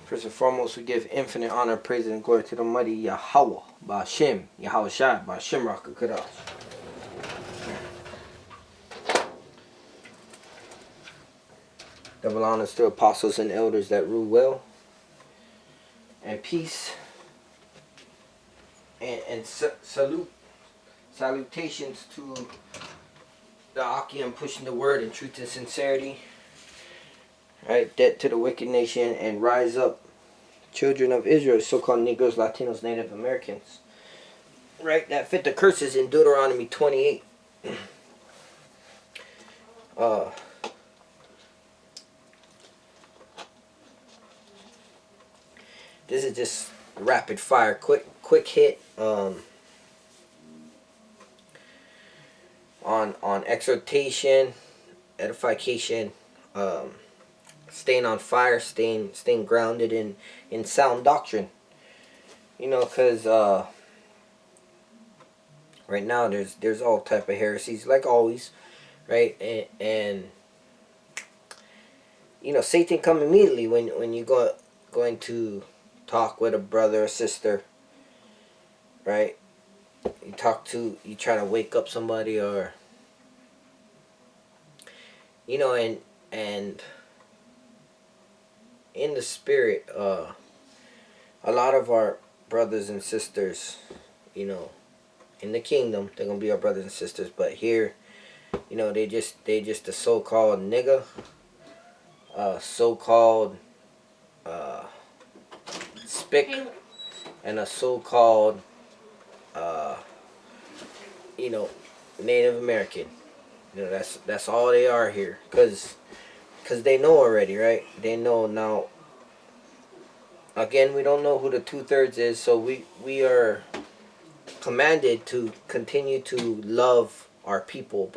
First and foremost, we give infinite honor, praise, and glory to the mighty Yahweh, Ba'Shem, Yahweh Shai, Ba'Shem Rakakadash. Double honors to apostles and elders that rule well, and peace, and salutations to the Akim pushing the word in truth and sincerity. Right, debt to the wicked nation, and rise up, children of Israel, so-called Negroes, Latinos, Native Americans. Right, that fit the curses in Deuteronomy 28. This is just rapid fire, quick hit. On exhortation, edification, staying on fire, staying grounded in sound doctrine. You know, because right now there's all type of heresies, like always, right? And you know, Satan come immediately when you going to talk with a brother or sister, right? You try to wake up somebody, or you know, and in the spirit, a lot of our brothers and sisters, you know, in the kingdom, they're gonna be our brothers and sisters, but here, you know, they just a so-called nigga, so-called spick, and a so-called you know, Native American. You know, that's all they are here, cause they know already, right? They know now. Again, we don't know who the 2/3 is, so we are commanded to continue to love our people,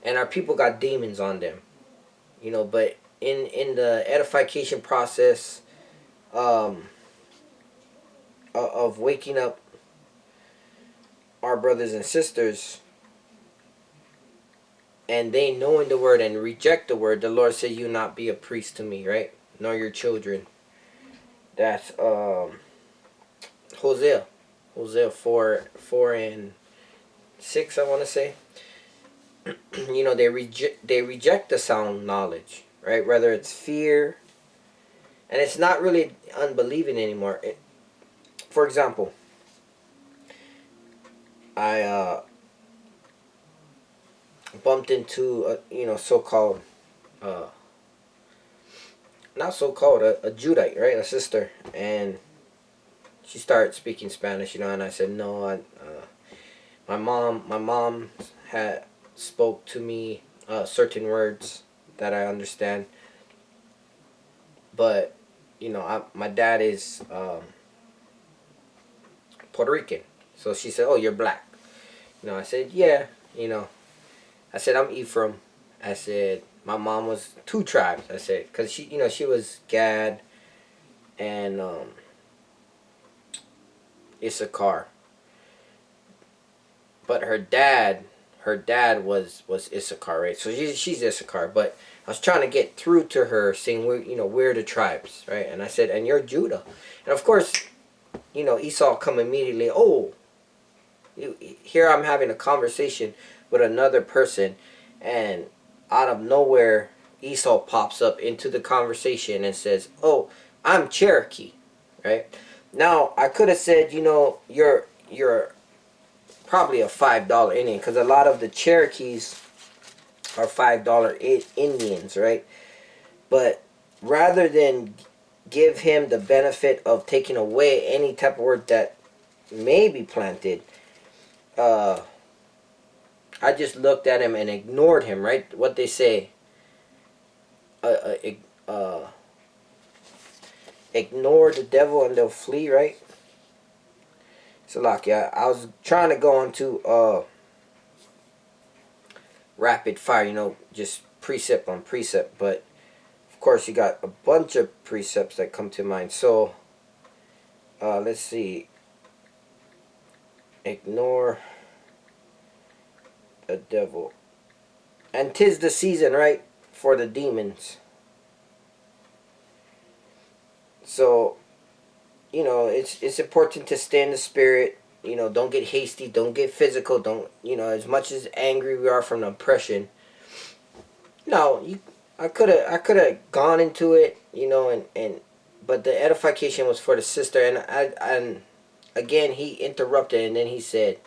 and our people got demons on them, you know. But in the edification process, of waking up our brothers and sisters, and they knowing the word and reject the word, the Lord said, "You not be a priest to me," right? Nor your children. That's Hosea 4:4-6, I want to say. You know, they reject the sound knowledge, right? Whether it's fear, and it's not really unbelieving anymore. For example, I bumped into a, you know, so-called not so-called, a Judite, right? A sister, and she started speaking Spanish, you know, and I said, no, my mom had spoke to me certain words that I understand, but you know, my dad is Puerto Rican. So she said, "Oh, you're black." You know, I said, "Yeah." You know, I said, "I'm Ephraim." I said, "My mom was 2 tribes." I said, because she, you know, she was Gad and Issachar, but her dad was Issachar, right? So she's Issachar, but I was trying to get through to her, saying we're the tribes, right? And I said, "And you're Judah," and of course, you know, Esau come immediately. Oh, here I'm having a conversation with another person, and out of nowhere, Esau pops up into the conversation and says, "Oh, I'm Cherokee," right? Now I could have said, you know, you're probably a $5 Indian, because a lot of the Cherokees are $5 Indians, right? But rather than give him the benefit of taking away any type of word that may be planted, I just looked at him and ignored him, right? What they say, ignore the devil and they'll flee, right? So, like, yeah, I was trying to go into rapid fire, you know, just precept on precept, but of course you got a bunch of precepts that come to mind. So, let's see. Ignore the devil. And 'tis the season, right, for the demons. So, it's important to stay in the spirit. Don't get hasty, don't get physical, don't, as much as angry we are from the oppression. No, I could have gone into it, and but the edification was for the sister, and again he interrupted, and then he said,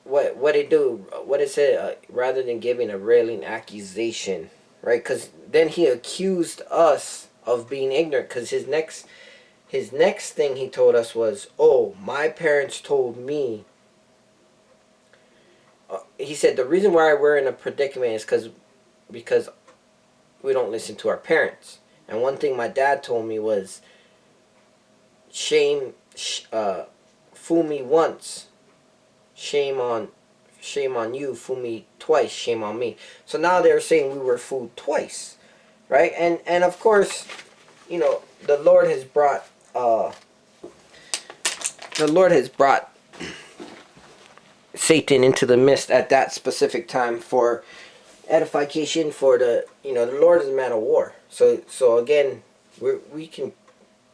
what it do, what it said, rather than giving a railing accusation, right? Because then he accused us of being ignorant, because his next thing he told us was, oh, my parents told me. He said the reason why we're in a predicament is because we don't listen to our parents. And one thing my dad told me was, shame, fool me once, shame on you, fool me twice, shame on me. So now they're saying we were fooled twice, right? And of course, the Lord has brought Satan into the midst at that specific time for edification, for the Lord is a man of war. So again, we can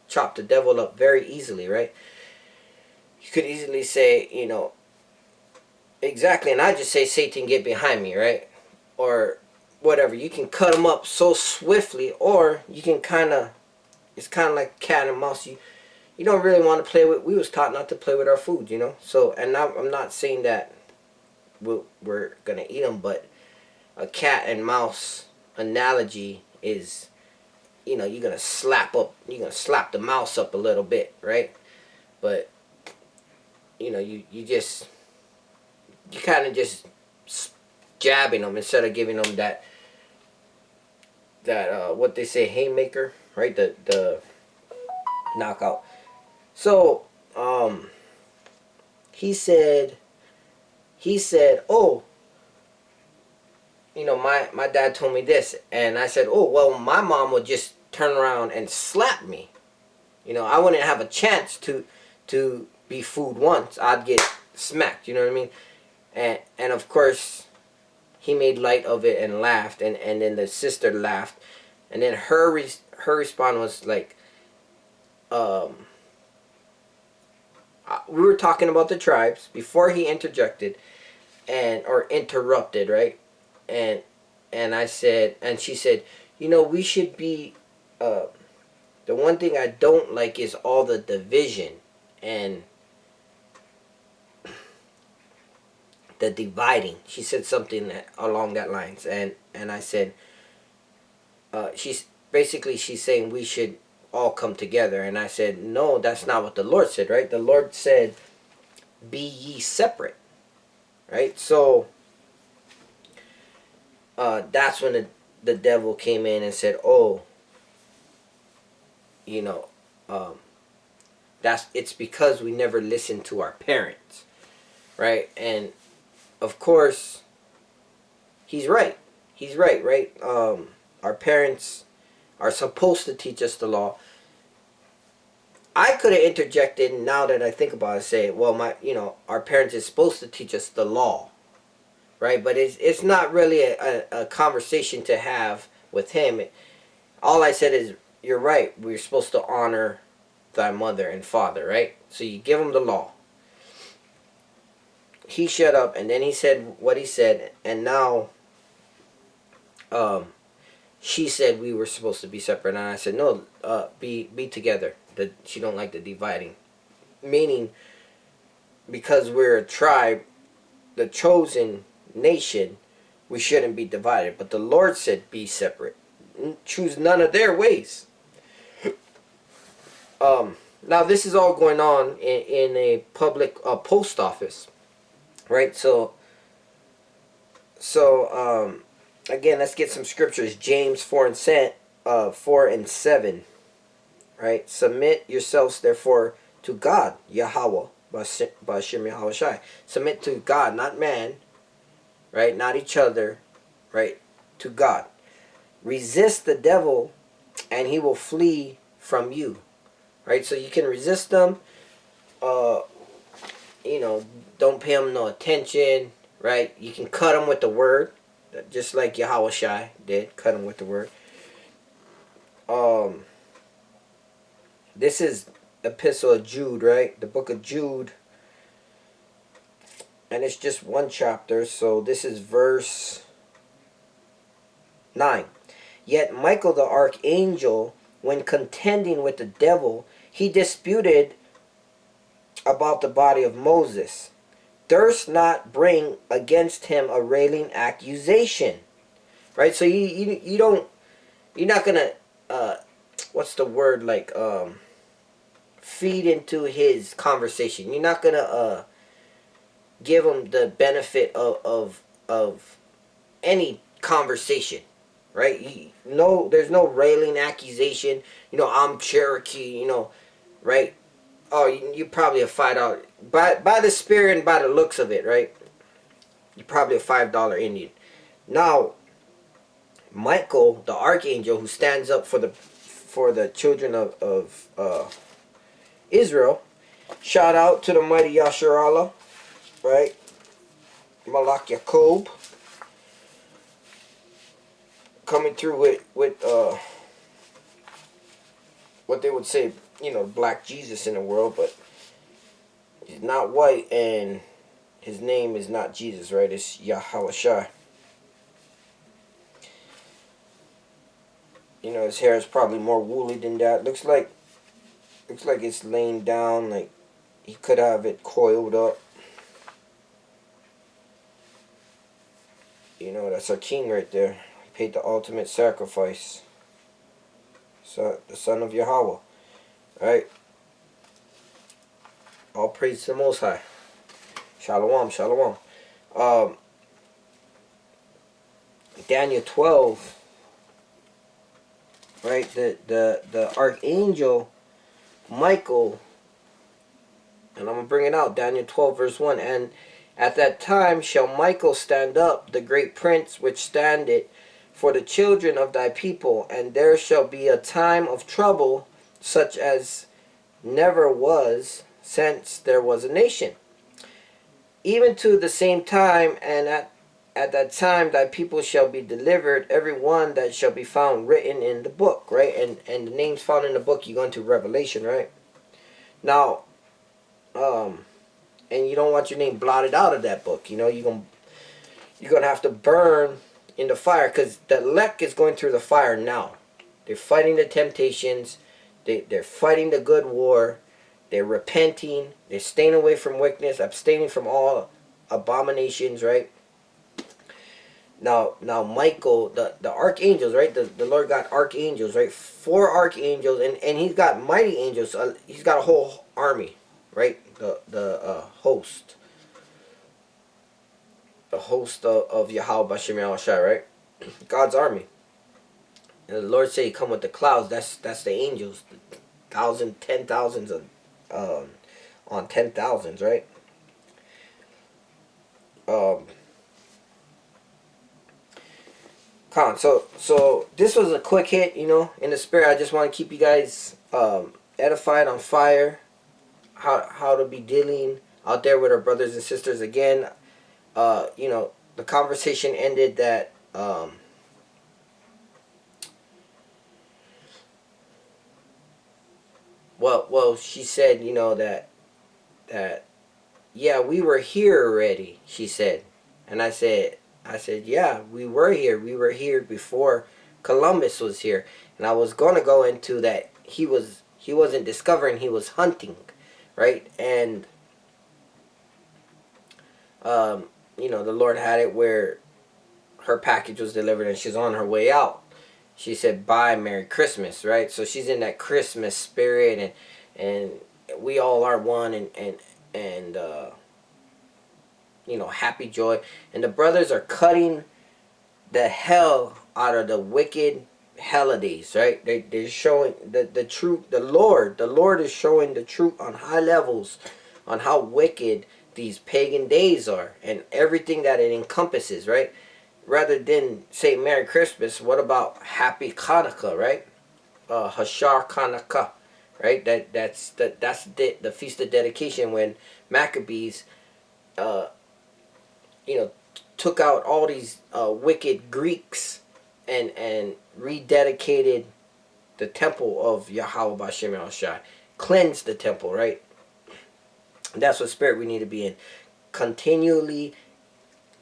chop the devil up very easily, right? You could easily say, exactly, and I just say, Satan, get behind me, right? Or whatever. You can cut him up so swiftly, or you can it's kind of like cat and mouse. You don't really want to play with. We was taught not to play with our food, So, and now I'm not saying that we're gonna eat them, but a cat and mouse analogy is, you're gonna slap the mouse up a little bit, right? But you kind of just jabbing them instead of giving them that what they say, haymaker, right? The knockout. So he said, oh, my dad told me this, and I said, oh, well, my mom would just turn around and slap me. I wouldn't have a chance to be fooled once. I'd get smacked. You know what I mean? And of course, he made light of it and laughed, and then the sister laughed, and then her response was like, we were talking about the tribes before he interjected, or interrupted, right? And I said, and she said, we should be. The one thing I don't like is all the division and the dividing. She said something along that lines, and I said, she's saying we should all come together, and I said, no, that's not what the Lord said, right? The Lord said, be ye separate, right? So that's when the devil came in and said, oh, it's because we never listened to our parents, right? And of course, he's right. He's right? Our parents are supposed to teach us the law. I could have interjected, now that I think about it, say, well, our parents is supposed to teach us the law, right? But it's not really a conversation to have with him. All I said is, you're right. We're supposed to honor thy mother and father, right? So you give him the law. He shut up, and then he said what he said, and now she said we were supposed to be separate, and I said, no, be together. That she don't like the dividing. Meaning, because we're a tribe, the chosen nation, we shouldn't be divided. But the Lord said, be separate. Choose none of their ways. Now this is all going on in a public post office, right? So again, let's get some scriptures. James 4 and 7, right? Submit yourselves therefore to God, Yahweh, Bashim Yahweh Shai. Submit to God, not man, right? Not each other, right? To God. Resist the devil, and he will flee from you. Right, so you can resist them. Don't pay them no attention. Right, you can cut them with the word, just like Yahweh Shai did. Cut them with the word. This is Epistle of Jude, right? The book of Jude. And it's just one chapter. So this is verse 9. Yet Michael the archangel, when contending with the devil, he disputed about the body of Moses, durst not bring against him a railing accusation. Right? So you don't, you're not gonna what's the word, like feed into his conversation. You're not gonna give him the benefit of any conversation, right? No, there's no railing accusation. I'm Cherokee. Right? Oh, you probably a $5 by the spirit and by the looks of it, right? You're probably a $5 Indian. Now, Michael, the archangel, who stands up for the children of Israel, shout out to the mighty Yasharallah, right? Malak Yaqub, coming through with what they would say, black Jesus in the world, but he's not white, and his name is not Jesus, right? It's Yahawashai. His hair is probably more woolly than that. Looks like it's laying down, like he could have it coiled up. That's our king right there. He paid the ultimate sacrifice. So the son of Yahweh. Right? All praise to the Most High. Shalom, shalom. Daniel 12. Right? The archangel Michael, and I'm going to bring it out. Daniel 12 verse 1. And at that time shall Michael stand up, the great prince which standeth for the children of thy people, and there shall be a time of trouble such as never was since there was a nation. Even to the same time, and at that time thy people shall be delivered, every one that shall be found written in the book, right? And the names found in the book, you go into Revelation, right? Now, and you don't want your name blotted out of that book. You're gonna have to burn in the fire, because the elect is going through the fire now. They're fighting the temptations. They're fighting the good war. They're repenting. They're staying away from wickedness, abstaining from all abominations, right? Now Michael, the archangels, right? The Lord got archangels, right? 4 archangels, and he's got mighty angels. He's got a whole army, right? The host. The host of Yahweh Bashem Yahushua, right? God's army. And the Lord said he come with the clouds. That's the angels. 1,000, 10,000s on 10,000s, right? So this was a quick hit, in the spirit. I just want to keep you guys edified, on fire, how to be dealing out there with our brothers and sisters. Again, the conversation ended that well, she said, that yeah, we were here already, she said. And I said, yeah, we were here. We were here before Columbus was here. And I was going to go into that he wasn't discovering, he was hunting, right? And the Lord had it where her package was delivered and she's on her way out. She said, bye, Merry Christmas, right? So she's in that Christmas spirit, and we all are one, and happy joy. And the brothers are cutting the hell out of the wicked holidays, right? They're showing the truth. The Lord is showing the truth on high levels on how wicked these pagan days are and everything that it encompasses, right? Rather than say Merry Christmas, what about Happy Hanukkah, right? Hashar Hanukkah, right? That's the feast of dedication, when Maccabees, took out all these wicked Greeks and rededicated the temple of Yahweh Bashem Yahushai. Cleanse the temple, right? And that's what spirit we need to be in. Continually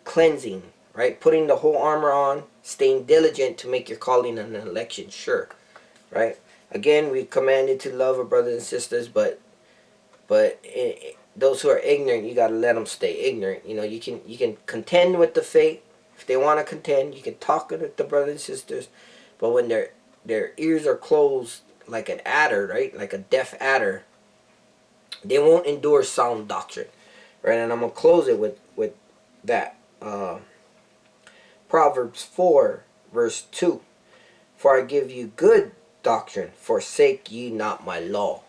cleansing, right? Putting the whole armor on, staying diligent to make your calling and election sure, right? Again, we commanded to love our brothers and sisters, but those who are ignorant, you gotta let them stay ignorant. You know, you can contend with the faith if they want to contend. You can talk with the brothers and sisters, but when their ears are closed like an adder, right, like a deaf adder, they won't endure sound doctrine, right? And I'm gonna close it with that. Proverbs 4 verse 2. For I give you good doctrine, forsake ye not my law.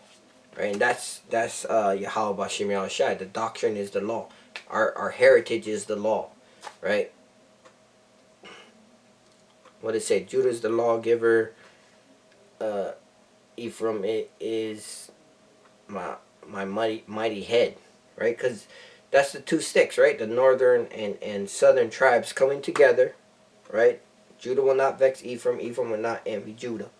Right, and that's Yahweh Bashem Yahushai. The doctrine is the law. Our heritage is the law, right? What did it say? Judah is the lawgiver. Ephraim is my mighty head, right? Because that's the two sticks, right? The northern and southern tribes coming together, right? Judah will not vex Ephraim. Ephraim will not envy Judah,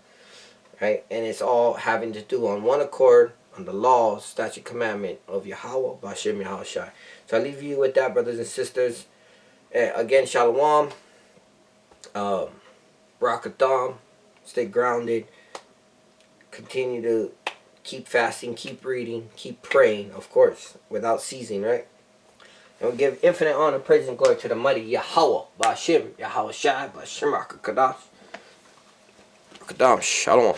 right? And it's all having to do on one accord on the law, statute, commandment of Yahweh Bashem Yahushai. So I leave you with that, brothers and sisters. Again, Shalom. Barakatham. Stay grounded. Continue to keep fasting, keep reading, keep praying, of course, without ceasing, right? And we'll give infinite honor, praise, and glory to the mighty Yahweh Bashem Yahushai Bashem Rakakadash. Rakadam. Shalom.